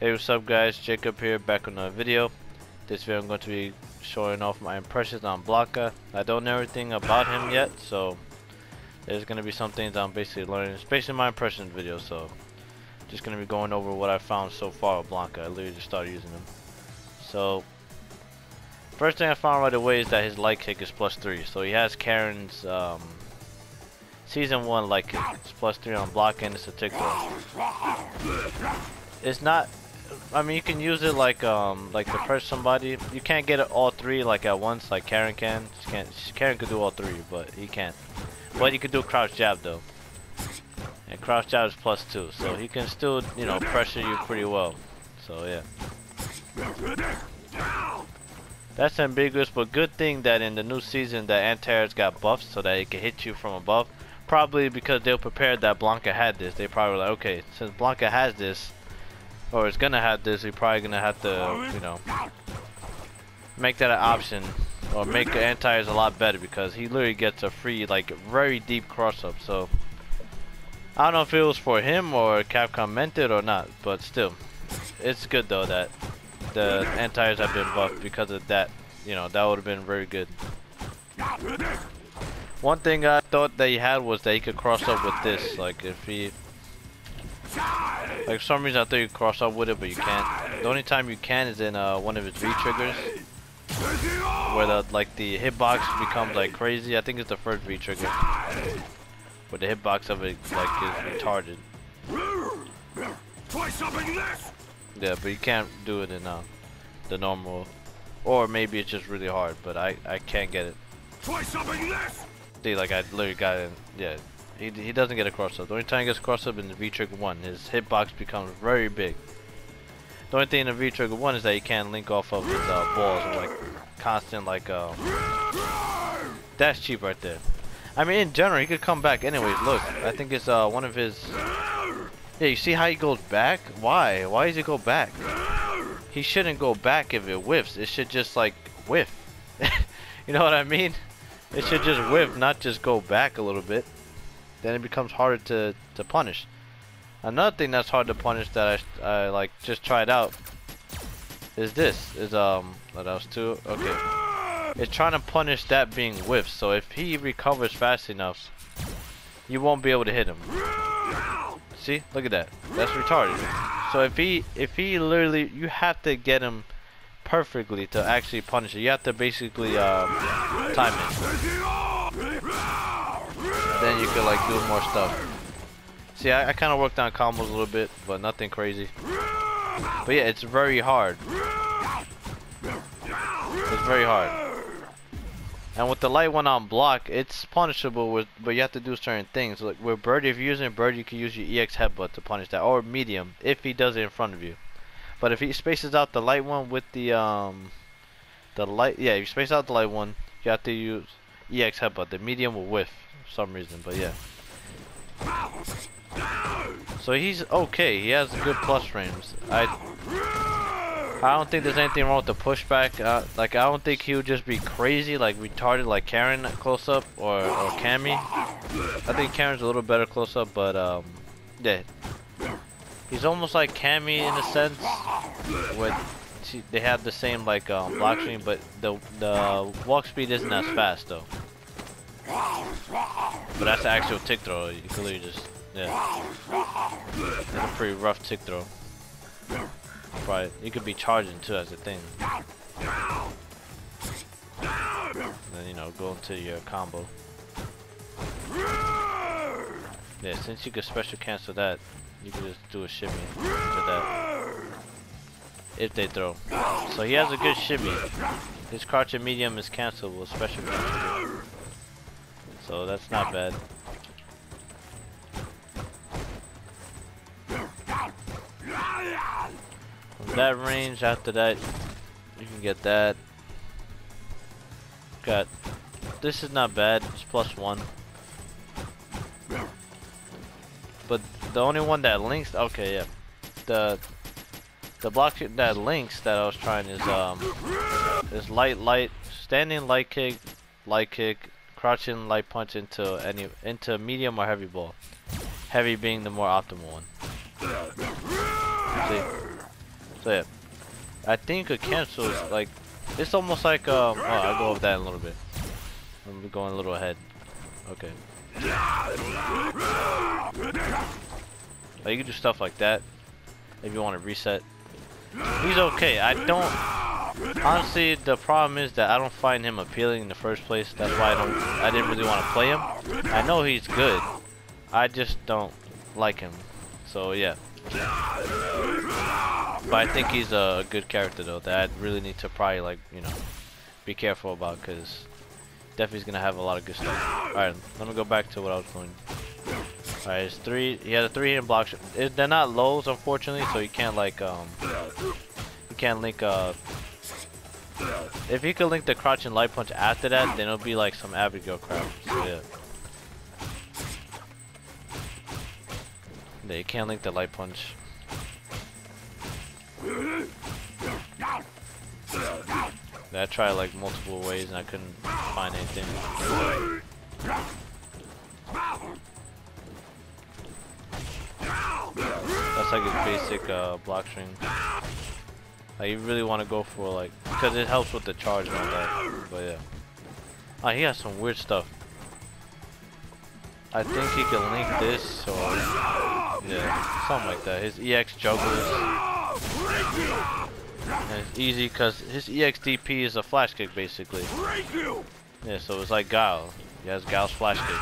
Hey, what's up guys, Jacob here, back on another video. This video I'm going to be showing off my impressions on Blanka. I don't know everything about him yet, so there's going to be some things I'm basically learning. It's basically my impressions video, so just going to be going over what I found so far with Blanka. I literally just started using him. So, first thing I found right away is that his light kick is +3. So he has Karen's Season 1 light kick. It's +3 on block and it's a TikTok. It's not, I mean, you can use it like to press somebody. You can't get it all three like at once like Karen can. Karen could do all three, but he can't. But he could do crouch jab though. And crouch jab is +2, so he can still, you know, pressure you pretty well. So yeah. That's ambiguous, but good thing that in the new season that anti-airs got buffed so that it can hit you from above. Probably because they were prepared that Blanka had this. They probably were like, okay, since Blanka has this, or it's gonna have this, we're probably gonna have to, you know, make that an option, or make the anti-airs a lot better, because he literally gets a free, like, very deep cross-up. So I don't know if it was for him or Capcom meant it or not, but still, it's good though that the anti-airs have been buffed because of that. You know, that would have been very good. One thing I thought that he had was that he could cross up with this. Like if he, like for some reason I thought you could cross up with it, but you can't. The only time you can is in one of his V triggers, where the the hitbox becomes like crazy. I think it's the first V trigger, where the hitbox of it like is retarded. Yeah, but you can't do it in the normal, or maybe it's just really hard. But I can't get it. See, like I literally got it. Yeah, he doesn't get a cross up. The only time he gets a cross up in the V trigger 1, his hitbox becomes very big. The only thing in the V trigger 1 is that he can't link off of his balls or like constant like that's cheap right there. I mean, in general, he could come back anyways. Look, I think it's one of his. Yeah, you see how he goes back? Why? Why does he go back? He shouldn't go back if it whiffs. It should just like whiff. You know what I mean? It should just whiff, not just go back a little bit. Then it becomes harder to punish. Another thing that's hard to punish that I like just tried out is this. Is that was two. Okay. It's trying to punish that being whiffed. So if he recovers fast enough, you won't be able to hit him. See? Look at that. That's retarded. So if he literally, you have to get him perfectly to actually punish it. You have to basically time it. Then you could like do more stuff. See, I kind of worked on combos a little bit, but nothing crazy. But yeah, it's very hard. It's very hard. And with the light one on block, it's punishable with, but you have to do certain things. Like with Bird, if you're using Bird, you can use your EX headbutt to punish that, or medium if he does it in front of you. But if he spaces out the light one with the light, yeah, if you space out the light one, you have to use EX headbutt. The medium will whiff for some reason, but yeah. So he's okay. He has good plus frames. I don't think there's anything wrong with the pushback. Like I don't think he would just be crazy, like retarded, like Karen close up or Cammy. I think Karen's a little better close up, but yeah. He's almost like Cammy in a sense, where they have the same like block stream, but the walk speed isn't as fast though. But that's the actual tick throw. You can literally just, yeah. It's a pretty rough tick throw. Right, you could be charging too as a thing. Then you know, go into your combo. Yeah, since you could special cancel that, you can just do a shimmy to that if they throw. So he has a good shimmy. His crouch and medium is cancelable, special cancel. So that's not bad. From that range, after that, you can get that. Got this is not bad. It's +1. But the only one that links, okay, yeah, the block that links that I was trying is light, standing light kick, crouching light punch into medium or heavy ball. Heavy being the more optimal one. See? So yeah, I think a cancel is like, it's almost like oh, I'll go with that in a little bit. I'm going a little ahead. Okay. Like, you can do stuff like that if you want to reset. He's okay. I don't. Honestly, the problem is that I don't find him appealing in the first place. That's why I didn't really want to play him. I know he's good. I just don't like him. So yeah. But I think he's a good character though that I really need to probably, like, you know, be careful about, because definitely is gonna have a lot of good stuff. Alright, let me go back to what I was doing. Alright, it's three. He has a 3-hit block. They're not lows, unfortunately, so you can't like you can't link if he could link the crouch and light punch after that, then it'll be like some Abigail crap. So yeah. Yeah, you can't link the light punch. I tried like multiple ways and I couldn't find anything. That's like his basic block string. Like, you really want to go for, like, because it helps with the charge and all that. But yeah. Oh, he has some weird stuff. I think he can link this or yeah, something like that. His EX juggles. And it's easy because his EX DP is a flash kick basically. Yeah, so it's like Guile. He has Guile's flash kick.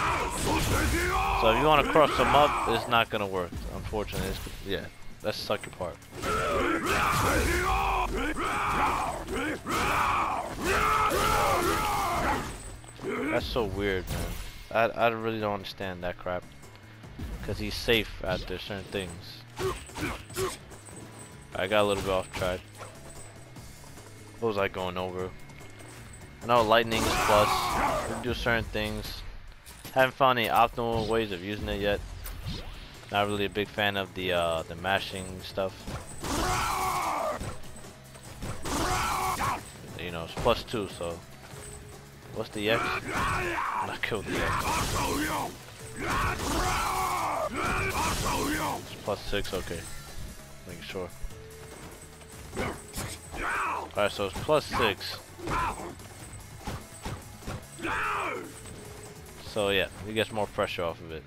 So if you want to cross him up, it's not gonna work. Unfortunately, yeah, that's the sucky part. That's so weird, man. I really don't understand that crap. Because he's safe after certain things. I got a little bit off track. What was I going over? I know lightning is plus. You can do certain things. Haven't found any optimal ways of using it yet. Not really a big fan of the mashing stuff. You know, it's +2, so. What's the X? I killed the X. It's +6, okay. Making sure. Alright, so it's +6. So yeah, he gets more pressure off of it.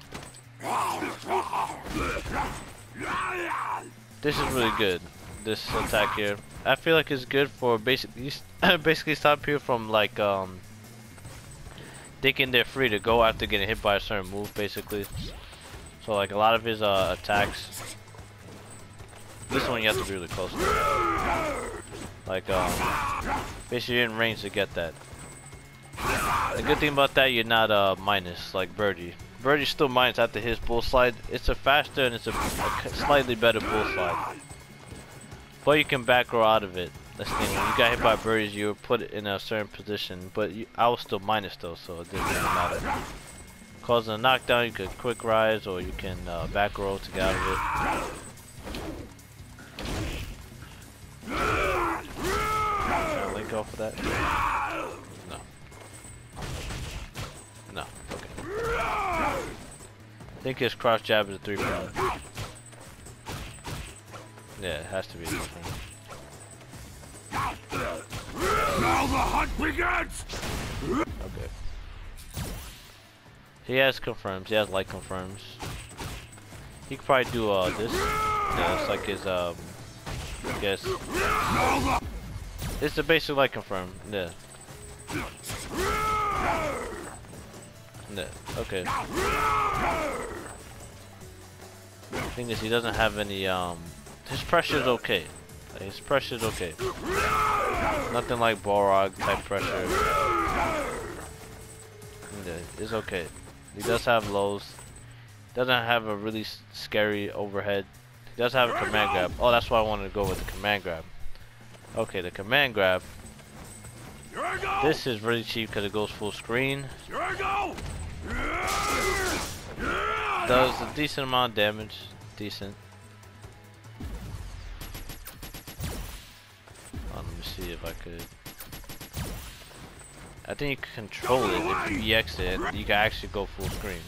This is really good. This attack here, I feel like it's good for basically stop people from like thinking they're free to go after getting hit by a certain move, basically. So like a lot of his attacks, this one you have to be really close to. Like basically you're in range to get that. The good thing about that, you're not minus like Birdie. Birdie's still minus after his bull slide. It's a faster and it's a slightly better bull slide. But you can back row out of it. That's the thing. When you got hit by Birdies, you were put in a certain position. But I was still minus though, so it didn't really matter. Causing a knockdown, you could quick rise or you can back row to get out of it. Can I link off of that? No. No. Okay. I think his cross jab is a 3-point. Yeah, it has to be a 3-point. Now the hunt begins! Okay. He has confirms. He has light confirms. He could probably do this. Yeah, it's like his I guess. It's the basic light confirm. Yeah. Yeah. Okay. The thing is, he doesn't have any his pressure is okay. His pressure is okay. Nothing like Balrog type pressure. Yeah, it's okay. He does have lows. Doesn't have a really scary overhead. He does have a command grab. Oh, that's why I wanted to go with the command grab. Okay, the command grab. This is really cheap because it goes full screen. Does a decent amount of damage. Decent. Let me see if I could. I think you can control it if you EX it. You can actually go full screen.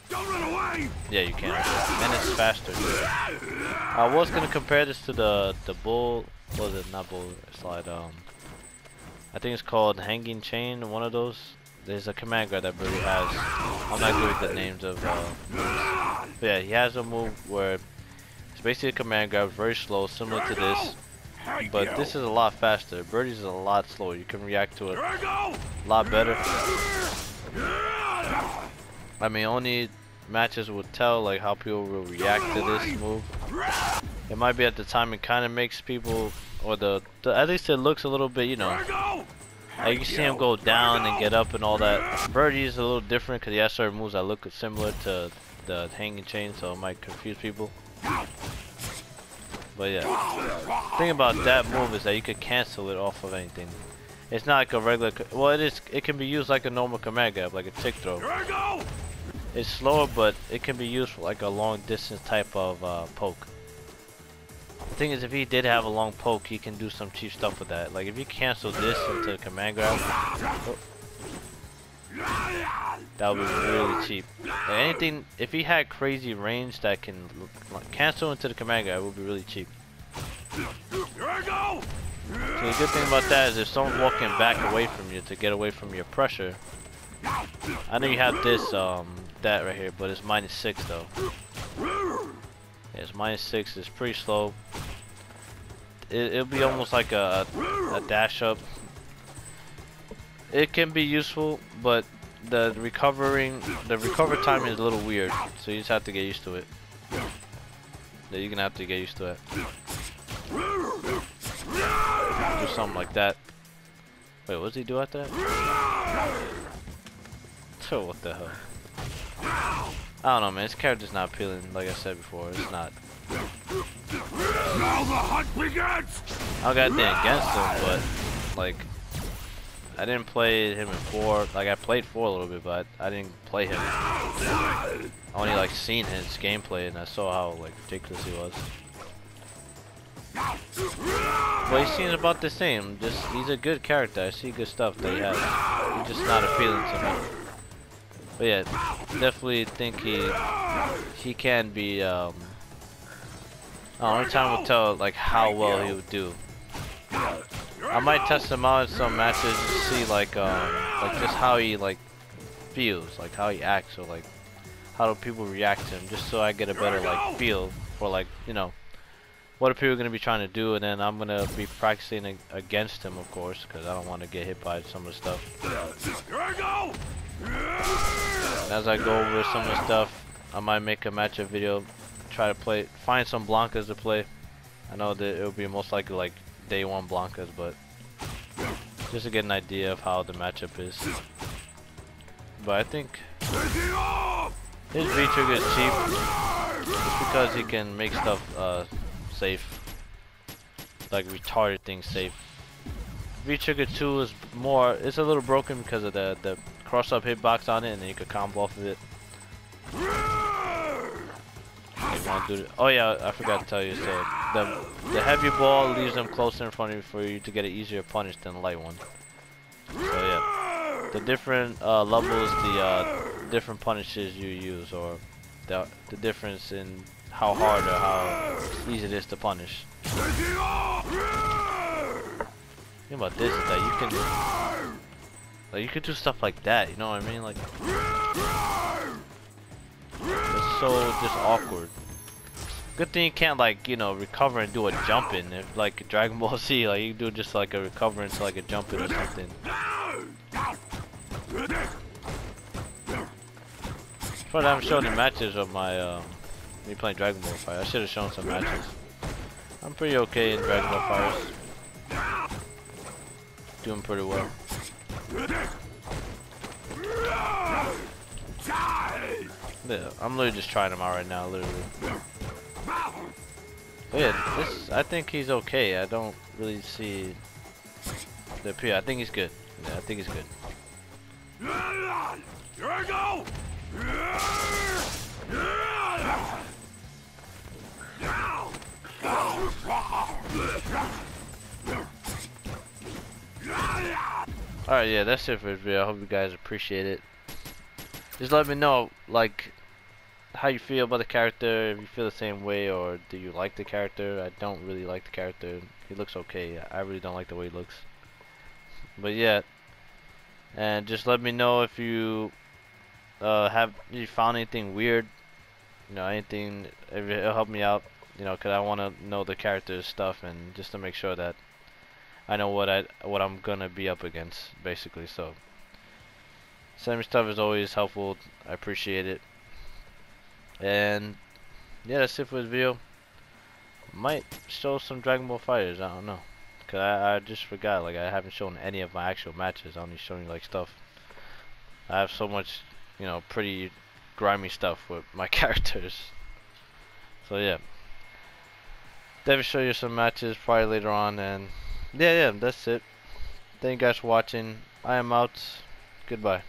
Don't run away! Yeah, you can. And it's faster. I was gonna compare this to the bull. What was it? Not bull slide. I think it's called hanging chain. One of those. There's a command guard that Birdie has. I'm not good with the names of moves. But yeah, he has a move where it's basically a command grab, very slow, similar to this. But this is a lot faster. Birdie's is a lot slower. You can react to it a lot better. I mean, only matches would tell like how people will react to this move. It might be at the time it kind of makes people, or at least it looks a little bit, you know. Like you see him go down and get up and all that. Birdie is a little different because he has certain moves that look similar to the hanging chain, so it might confuse people. But yeah, the thing about that move is that you could cancel it off of anything. It's not like a regular, well it is, it can be used like a normal command grab, like a tick throw. It's slower, but it can be used for like a long distance type of poke. The thing is, if he did have a long poke, he can do some cheap stuff with that. Like if you cancel this into the command grab, that would be really cheap. Like anything, if he had crazy range that can cancel into the command grab, it would be really cheap. So the good thing about that is if someone's walking back away from you to get away from your pressure, I know you have this, that right here, but it's -6 though. Yeah, it's -6, it's pretty slow. It'll be almost like a dash up. It can be useful, but the recover time is a little weird, so you just have to get used to it. Yeah, you're gonna have to get used to it. Do something like that. Wait, what does he do after that? So what the hell? I don't know, man. This character's not appealing, like I said before. It's not. Now the hunt begins. I got anything against him, but like, I didn't play him in 4. Like I played 4 a little bit, but I didn't play him. I only like seen his gameplay, and I saw how like ridiculous he was. But he seems about the same. Just he's a good character. I see good stuff that he has. He's just not appealing to me. But yeah, definitely think he can be. Only time will tell like how well he would do. I might test him out in some matches to see like just how he like feels, like how he acts, or like how do people react to him, just so I get a better like feel for like, you know, what are people gonna be trying to do, and then I'm gonna be practicing against him, of course, because I don't want to get hit by some of the stuff. As I go over some of the stuff, I might make a matchup video, try to find some Blankas to play. I know that it'll be most likely like day 1 Blankas, but just to get an idea of how the matchup is. But I think his V-trigger is cheap, just because he can make stuff safe, like retarded things safe. V-trigger 2 is more, it's a little broken because of the cross-up hitbox on it, and then you could combo off of it. Oh yeah, I forgot to tell you, so the heavy ball leaves them closer in front of you for you to get an easier punish than the light one. So yeah, the different levels, the different punishes you use, or the difference in how hard or how easy it is to punish. The thing about this is that you can do stuff like that, you know what I mean? Like, it's so just awkward. Good thing you can't, like, you know, recover and do a jump in. If like Dragon Ball Z, like you do just like a recover into like a jump in or something. But I haven't shown the matches of my me playing Dragon Ball Fire. I should have shown some matches. I'm pretty okay in Dragon Ball Fires. Doing pretty well. Yeah, I'm literally just trying him out right now, literally. But yeah, I think he's okay. I don't really see the appeal. I think he's good. Yeah, I think he's good. Here we go! Alright, yeah, that's it for this video. I hope you guys appreciate it. Just let me know, like, how you feel about the character, if you feel the same way, or do you like the character. I don't really like the character. He looks okay. I really don't like the way he looks. But yeah, and just let me know if you have you found anything weird, you know, anything. It'll help me out, you know, 'cause I want to know the character's stuff and just to make sure that I know what I'm gonna be up against, basically. So sending me stuff is always helpful. I appreciate it. And yeah, that's it for this video. Might show some Dragon Ball Fighters. I don't know, 'cause I just forgot. Like I haven't shown any of my actual matches. I'm only showing you like stuff. I have so much, you know, pretty grimy stuff with my characters. So yeah, definitely show you some matches probably later on. And yeah, that's it. Thank you guys for watching. I am out. Goodbye.